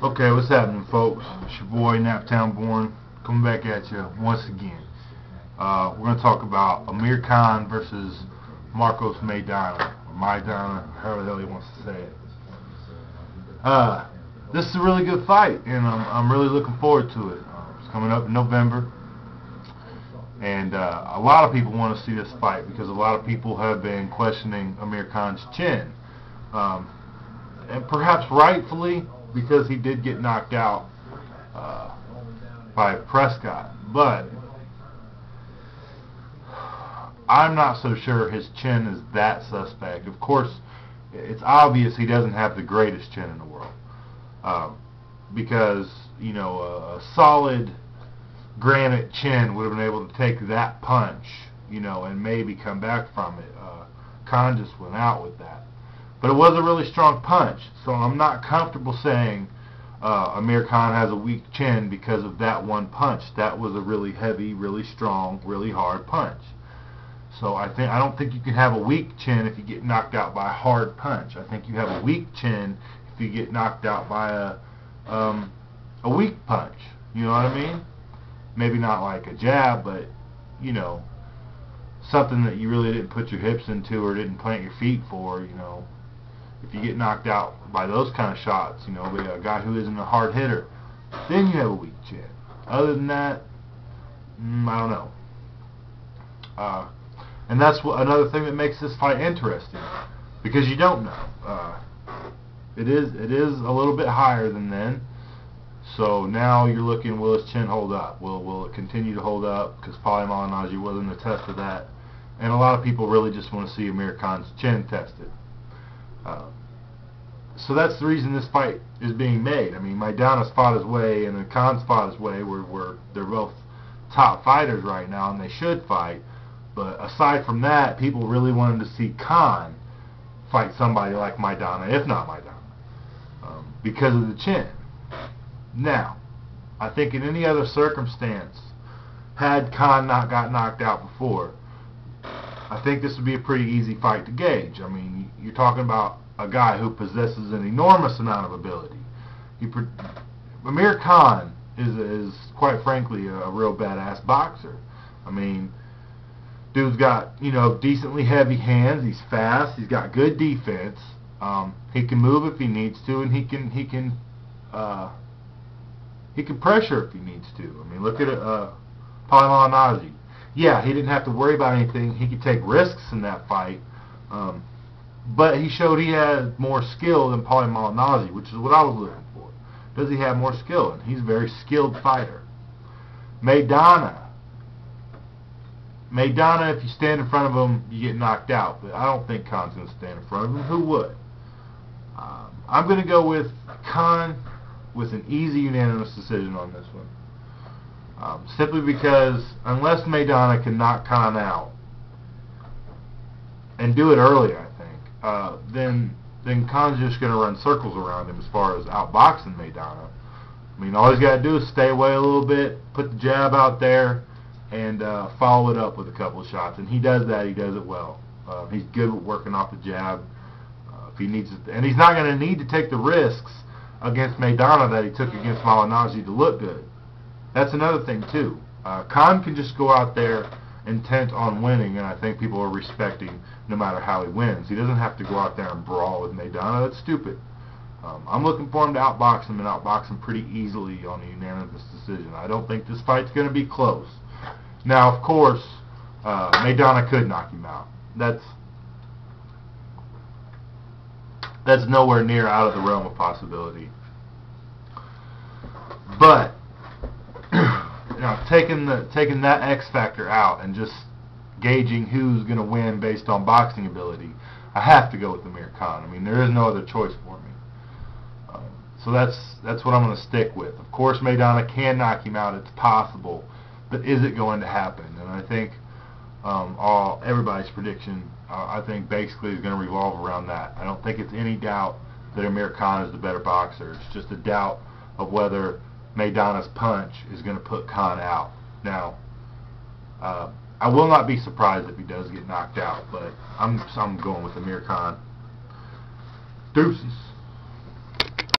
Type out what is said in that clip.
Okay, what's happening, folks? It's your boy NaptownBorn coming back at you once again. We're going to talk about Amir Khan versus Marcos Maidana, or Maidana, however the hell he wants to say it. This is a really good fight, and I'm really looking forward to it. It's coming up in November, and a lot of people want to see this fight because a lot of people have been questioning Amir Khan's chin, and perhaps rightfully, because he did get knocked out by Prescott. But I'm not so sure his chin is that suspect. Of course, it's obvious he doesn't have the greatest chin in the world, because, you know, a solid granite chin would have been able to take that punch, you know, and maybe come back from it. Khan just went out with that. But it was a really strong punch, so I'm not comfortable saying Amir Khan has a weak chin because of that one punch. That was a really heavy, really strong, really hard punch. So I don't think you can have a weak chin if you get knocked out by a hard punch. I think you have a weak chin if you get knocked out by a weak punch. You know what I mean? Maybe not like a jab, but, you know, something that you really didn't put your hips into or didn't plant your feet for, you know. If you get knocked out by those kind of shots, you know, by a guy who isn't a hard hitter, then you have a weak chin. Other than that, I don't know. And that's another thing that makes this fight interesting, because you don't know. It is a little bit higher than then. So now you're looking, will his chin hold up? Will it continue to hold up? Because Malignaggi wasn't a test of that. And a lot of people really just want to see Amir Khan's chin tested. So that's the reason this fight is being made. I mean, Maidana's fought his way and then Khan's fought his way. They're both top fighters right now, and they should fight. But aside from that, people really wanted to see Khan fight somebody like Maidana, if not Maidana, because of the chin. Now, I think in any other circumstance, had Khan not got knocked out before, I think this would be a pretty easy fight to gauge. I mean, you're talking about a guy who possesses an enormous amount of ability. Amir Khan is quite frankly a real badass boxer. I mean, dude's got, you know, decently heavy hands. He's fast. He's got good defense. He can move if he needs to, and he can pressure if he needs to. I mean, look at Malignaggi. Yeah, he didn't have to worry about anything. He could take risks in that fight, but he showed he had more skill than Malignaggi, which is what I was looking for. Does he have more skill? And he's a very skilled fighter. Maidana, if you stand in front of him, you get knocked out. But I don't think Khan's going to stand in front of him. Who would? I'm going to go with Khan with an easy unanimous decision on this one. Simply because unless Maidana can knock Khan out and do it early, I think, then Khan's just going to run circles around him as far as outboxing Maidana. I mean, all he's got to do is stay away a little bit, put the jab out there, and follow it up with a couple of shots. And he does that. He does it well. He's good at working off the jab. If he needs it, and he's not going to need to take the risks against Maidana that he took against Malignaggi to look good. That's another thing too. Khan can just go out there intent on winning, and I think people are respecting no matter how he wins. He doesn't have to go out there and brawl with Maidana. That's stupid. I'm looking for him to outbox him, and outbox him pretty easily on a unanimous decision. I don't think this fight's going to be close. Now, of course, Maidana could knock him out. That's nowhere near out of the realm of possibility. But now, taking that X factor out and just gauging who's going to win based on boxing ability, I have to go with Amir Khan. I mean, there is no other choice for me. So that's what I'm going to stick with. Of course, Maidana can knock him out. It's possible, but is it going to happen? And I think everybody's prediction, I think, basically is going to revolve around that. I don't think it's any doubt that Amir Khan is the better boxer. It's just a doubt of whether Maidana's punch is going to put Khan out. Now, I will not be surprised if he does get knocked out, but I'm going with Amir Khan. Deuces.